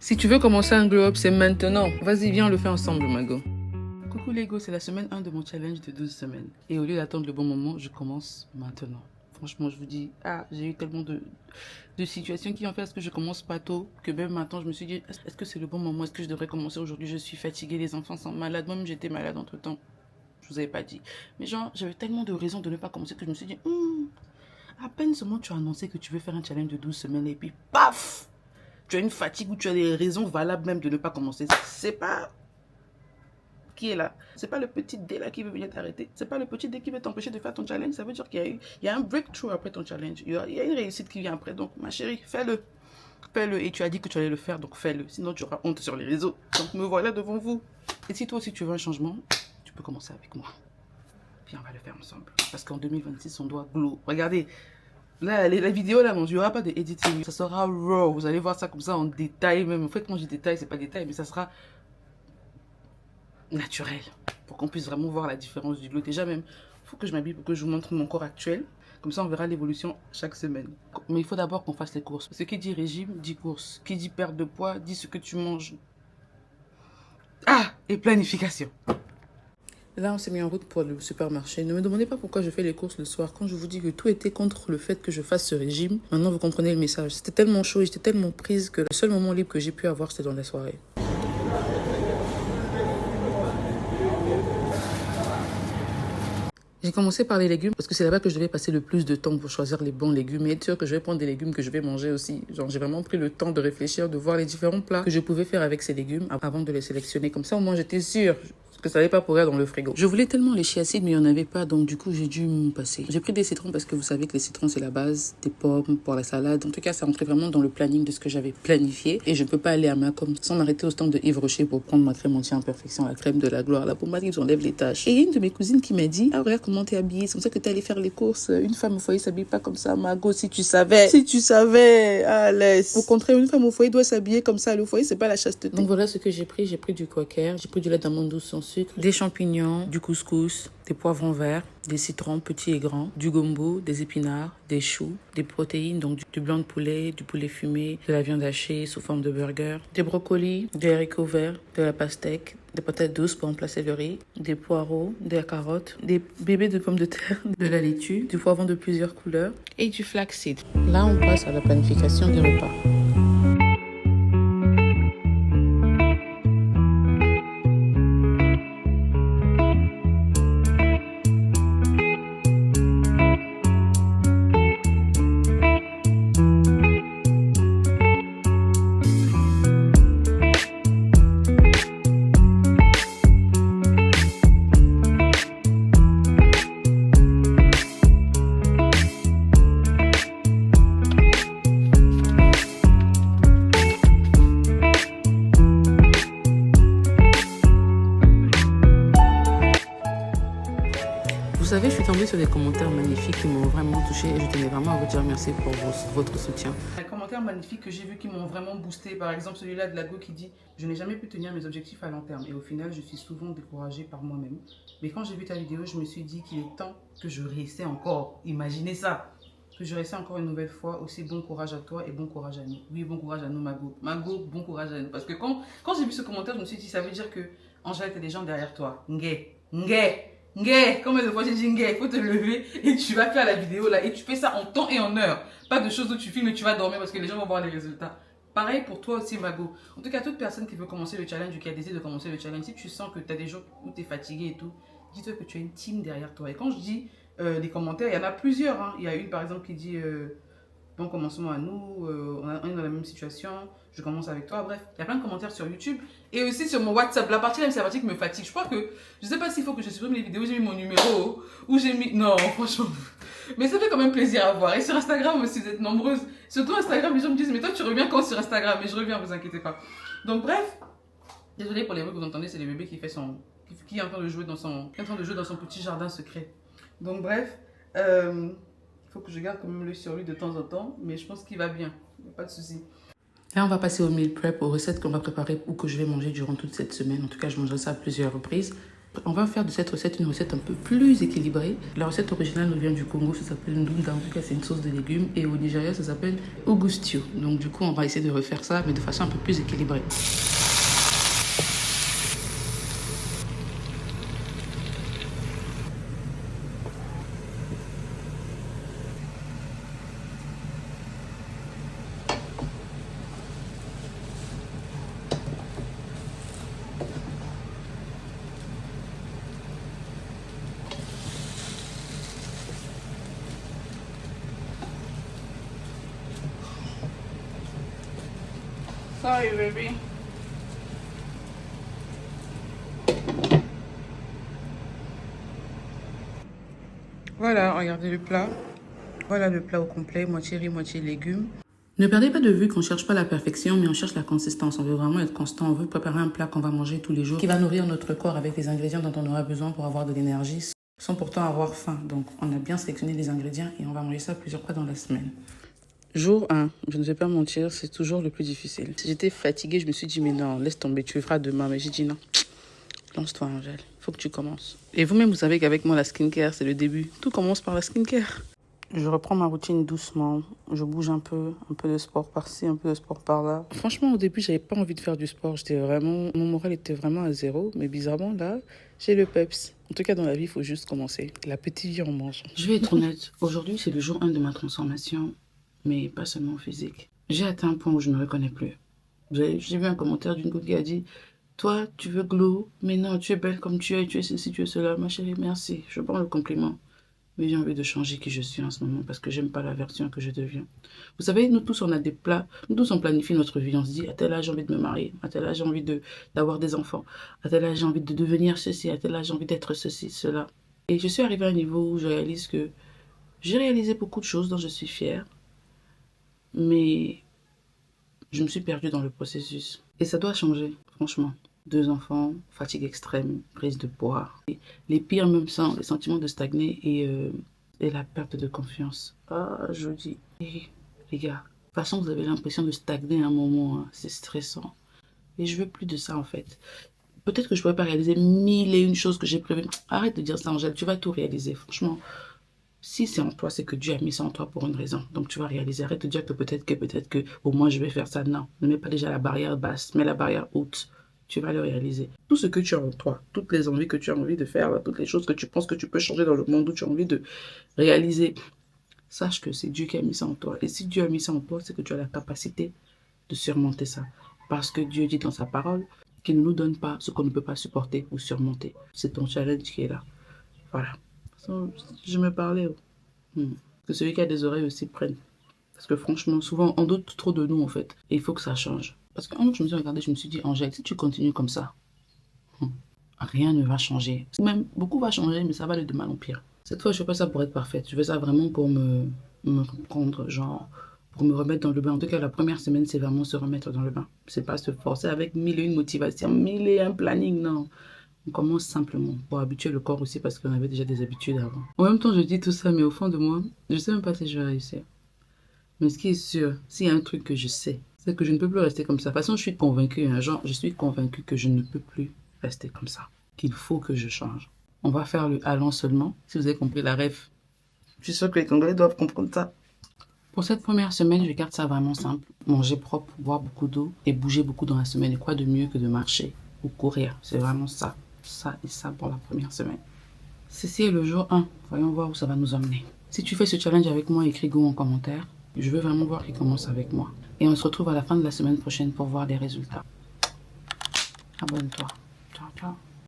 Si tu veux commencer un glow up, c'est maintenant. Vas-y, viens, on le fait ensemble, Mago. Coucou les go, c'est la semaine 1 de mon challenge de 12 semaines. Et au lieu d'attendre le bon moment, je commence maintenant. Franchement, je vous dis, j'ai eu tellement de situations qui ont fait à ce que je commence pas tôt, que même maintenant, je me suis dit, est-ce que c'est le bon moment? Est-ce que je devrais commencer aujourd'hui? Je suis fatiguée, les enfants sont malades. Moi-même, j'étais malade entre-temps. Je vous avais pas dit. Mais genre, j'avais tellement de raisons de ne pas commencer que je me suis dit, à peine seulement tu as annoncé que tu veux faire un challenge de 12 semaines et puis, paf! Tu as une fatigue ou tu as des raisons valables même de ne pas commencer. C'est pas... Qui est là? C'est pas le petit dé là qui veut venir t'arrêter. C'est pas le petit dé qui veut t'empêcher de faire ton challenge. Ça veut dire qu'il y a un breakthrough après ton challenge. Il y a une réussite qui vient après. Donc, ma chérie, fais-le. Fais-le. Et tu as dit que tu allais le faire, donc fais-le. Sinon, tu auras honte sur les réseaux. Donc, me voilà devant vous. Et si toi aussi tu veux un changement, tu peux commencer avec moi. Puis on va le faire ensemble. Parce qu'en 2026, on doit glow. Regardez. Là, la vidéo là, non, il n'y aura pas de editing. Ça sera raw. Vous allez voir ça comme ça en détail même. En fait, quand je dis détail, c'est pas détail, mais ça sera naturel. Pour qu'on puisse vraiment voir la différence du glow. Déjà même, il faut que je m'habille pour que je vous montre mon corps actuel. Comme ça, on verra l'évolution chaque semaine. Mais il faut d'abord qu'on fasse les courses. Parce que qui dit régime, dit course. Qui dit perte de poids, dit ce que tu manges. Et planification. Là, on s'est mis en route pour le supermarché. Ne me demandez pas pourquoi je fais les courses le soir. Quand je vous dis que tout était contre le fait que je fasse ce régime, maintenant vous comprenez le message. C'était tellement chaud et j'étais tellement prise que le seul moment libre que j'ai pu avoir, c'était dans la soirée. J'ai commencé par les légumes parce que c'est là-bas que je devais passer le plus de temps pour choisir les bons légumes et être sûr que je vais prendre des légumes que je vais manger aussi. Genre, j'ai vraiment pris le temps de réfléchir, de voir les différents plats que je pouvais faire avec ces légumes avant de les sélectionner. Comme ça, au moins, j'étais sûre que ça n'allait pas pourrir dans le frigo. Je voulais tellement les chiacides, mais il n'y en avait pas, donc du coup, j'ai dû me passer. J'ai pris des citrons parce que vous savez que les citrons, c'est la base, des pommes pour la salade. En tout cas, ça rentrait vraiment dans le planning de ce que j'avais planifié. Et je ne peux pas aller à Macom sans m'arrêter au stand de Yves Rocher pour prendre ma crème anti-imperfection, la crème de la gloire, la pommade qui j'enlève les taches. Et il y a une de mes cousines qui m'a dit, regarde comment t'es habillée, c'est comme ça que t'es allée faire les courses. Une femme au foyer s'habille pas comme ça, Margot, si tu savais. Si tu savais, laisse. Au contraire, une femme au foyer doit s'habiller comme ça. Le foyer, c'est pas la chasteté. Donc voilà ce que j'ai pris. J'ai pris du quaker, j'ai pris du lait d'amande douce sans sucre, des champignons, du couscous, des poivrons verts, des citrons petits et grands, du gombo, des épinards, des choux, des protéines, donc du blanc de poulet, du poulet fumé, de la viande hachée sous forme de burger, des brocolis, des haricots verts, de la pastèque, des patates douces pour remplacer le riz, des poireaux, des carottes, des bébés de pommes de terre, de la laitue, du poivron de plusieurs couleurs et du flaxseed. Là, on passe à la planification des repas. Vous savez, je suis tombée sur des commentaires magnifiques qui m'ont vraiment touchée et je tenais vraiment à vous dire merci pour votre soutien. Les commentaires magnifiques que j'ai vus qui m'ont vraiment boosté, par exemple celui-là de Lago qui dit « Je n'ai jamais pu tenir mes objectifs à long terme et au final, je suis souvent découragée par moi-même. Mais quand j'ai vu ta vidéo, je me suis dit qu'il est temps que je réessaie encore. Imaginez ça, que je réessaie encore une nouvelle fois. Aussi, bon courage à toi et bon courage à nous. Oui, bon courage à nous, Mago. Mago, bon courage à nous. Parce que quand j'ai vu ce commentaire, je me suis dit, ça veut dire que Angèle, t'as des gens derrière toi. Combien de fois j'ai dit il faut te lever et tu vas faire la vidéo là et tu fais ça en temps et en heure. Pas de choses où tu filmes et tu vas dormir parce que les gens vont voir les résultats. Pareil pour toi aussi, Mago. En tout cas, toute personne qui veut commencer le challenge ou qui a décidé de commencer le challenge, si tu sens que tu as des jours où tu es fatigué et tout, dis-toi que tu as une team derrière toi. Et quand je dis les commentaires, il y en a plusieurs. Hein. Il y a une par exemple qui dit bon commencement à nous, on est dans la même situation, je commence avec toi. Bref, il y a plein de commentaires sur YouTube et aussi sur mon WhatsApp. La partie là, c'est la partie qui me fatigue. Je crois que, je sais pas s'il faut que je supprime les vidéos, j'ai mis mon numéro ou j'ai mis... Non, franchement. Mais ça fait quand même plaisir à voir. Et sur Instagram aussi, vous êtes nombreuses. Surtout Instagram, les gens me disent, mais toi tu reviens quand sur Instagram? Mais je reviens, vous inquiétez pas. Donc bref, désolé pour les bruits que vous entendez, c'est le bébé qui fait qui est en train de jouer dans son petit jardin secret. Donc bref, il faut que je garde quand même l'œil sur lui de temps en temps, mais je pense qu'il va bien, il n'y a pas de souci. Là, on va passer au meal prep, aux recettes qu'on va préparer ou que je vais manger durant toute cette semaine. En tout cas, je mangerai ça à plusieurs reprises. On va faire de cette recette une recette un peu plus équilibrée. La recette originale nous vient du Congo, ça s'appelle Ndunda. En tout cas, c'est une sauce de légumes. Et au Nigeria, ça s'appelle Augustio. Donc du coup, on va essayer de refaire ça, mais de façon un peu plus équilibrée. Sorry, baby. Voilà, regardez le plat. Voilà le plat au complet, moitié riz, moitié légumes. Ne perdez pas de vue qu'on ne cherche pas la perfection, mais on cherche la consistance. On veut vraiment être constant. On veut préparer un plat qu'on va manger tous les jours, qui va nourrir notre corps avec les ingrédients dont on aura besoin pour avoir de l'énergie, sans pourtant avoir faim. Donc, on a bien sélectionné les ingrédients et on va manger ça plusieurs fois dans la semaine. Jour 1, je ne vais pas mentir, c'est toujours le plus difficile. J'étais fatiguée, je me suis dit, mais non, laisse tomber, tu le feras demain. Mais j'ai dit non, lance-toi, Angèle, faut que tu commences. Et vous-même, vous savez qu'avec moi, la skincare, c'est le début. Tout commence par la skincare. Je reprends ma routine doucement, je bouge un peu de sport par-ci, un peu de sport par-là. Franchement, au début, j'avais pas envie de faire du sport. Mon moral était vraiment à zéro. Mais bizarrement, là, j'ai le peps. En tout cas, dans la vie, il faut juste commencer. La petite vie en mange. Je vais être honnête, aujourd'hui, c'est le jour 1 de ma transformation. Mais pas seulement physique. J'ai atteint un point où je ne me reconnais plus. J'ai vu un commentaire d'une go qui a dit « Toi, tu veux glow, mais non, tu es belle comme tu es, tu es ceci, tu es cela. Ma chérie, merci. Je prends le compliment. Mais j'ai envie de changer qui je suis en ce moment parce que j'aime pas la version que je deviens. Vous savez, nous tous, on a des plats. Nous tous, on planifie notre vie. On se dit, à tel âge, j'ai envie de me marier. À tel âge, j'ai envie d'avoir des enfants. À tel âge, j'ai envie de devenir ceci. À tel âge, j'ai envie d'être ceci, cela. Et je suis arrivée à un niveau où je réalise que j'ai réalisé beaucoup de choses dont je suis fière. Mais je me suis perdue dans le processus. Et ça doit changer, franchement. 2 enfants, fatigue extrême, prise de poids. Et les pires même sont les sentiments de stagner et la perte de confiance. Ah, je dis, les gars, de toute façon, vous avez l'impression de stagner à un moment. Hein. C'est stressant. Et je veux plus de ça, en fait. Peut-être que je ne pourrais pas réaliser 1001 choses que j'ai prévues. Arrête de dire ça, Angèle. Tu vas tout réaliser, franchement. Si c'est en toi, c'est que Dieu a mis ça en toi pour une raison. Donc tu vas réaliser. Arrête de dire que peut-être que, au moins je vais faire ça. Non, ne mets pas déjà la barrière basse, mets la barrière haute. Tu vas le réaliser. Tout ce que tu as en toi, toutes les envies que tu as envie de faire, toutes les choses que tu penses que tu peux changer dans le monde où tu as envie de réaliser, sache que c'est Dieu qui a mis ça en toi. Et si Dieu a mis ça en toi, c'est que tu as la capacité de surmonter ça. Parce que Dieu dit dans sa parole qu'il ne nous donne pas ce qu'on ne peut pas supporter ou surmonter. C'est ton challenge qui est là. Voilà. Je me parlais. Que celui qui a des oreilles aussi prenne. Parce que franchement, souvent, on doute trop de nous, en fait. Et il faut que ça change. Parce qu'un jour, je me suis regardée, je me suis dit, Angèle, si tu continues comme ça, rien ne va changer. Même, beaucoup va changer, mais ça va aller de mal en pire. Cette fois, je ne fais pas ça pour être parfaite. Je fais ça vraiment pour me reprendre, genre, pour me remettre dans le bain. En tout cas, la première semaine, c'est vraiment se remettre dans le bain. C'est pas se forcer avec 1001 motivations, 1001 planning, non. On commence simplement pour habituer le corps aussi parce qu'on avait déjà des habitudes avant. En même temps, je dis tout ça, mais au fond de moi, je ne sais même pas si je vais réussir. Mais ce qui est sûr, s'il y a un truc que je sais, c'est que je ne peux plus rester comme ça. De toute façon, je suis convaincue, hein, genre, je suis convaincue que je ne peux plus rester comme ça. Qu'il faut que je change. On va faire le allant seulement, si vous avez compris la ref. Je suis sûre que les Congolais doivent comprendre ça. Pour cette première semaine, je garde ça vraiment simple. Manger propre, boire beaucoup d'eau et bouger beaucoup dans la semaine. Et quoi de mieux que de marcher ou courir? C'est vraiment ça. Ça et ça pour la première semaine. Ceci est le jour 1. Voyons voir où ça va nous emmener. Si tu fais ce challenge avec moi, écris go en commentaire. Je veux vraiment voir qui commence avec moi. Et on se retrouve à la fin de la semaine prochaine pour voir les résultats. Abonne-toi. Ciao, ciao.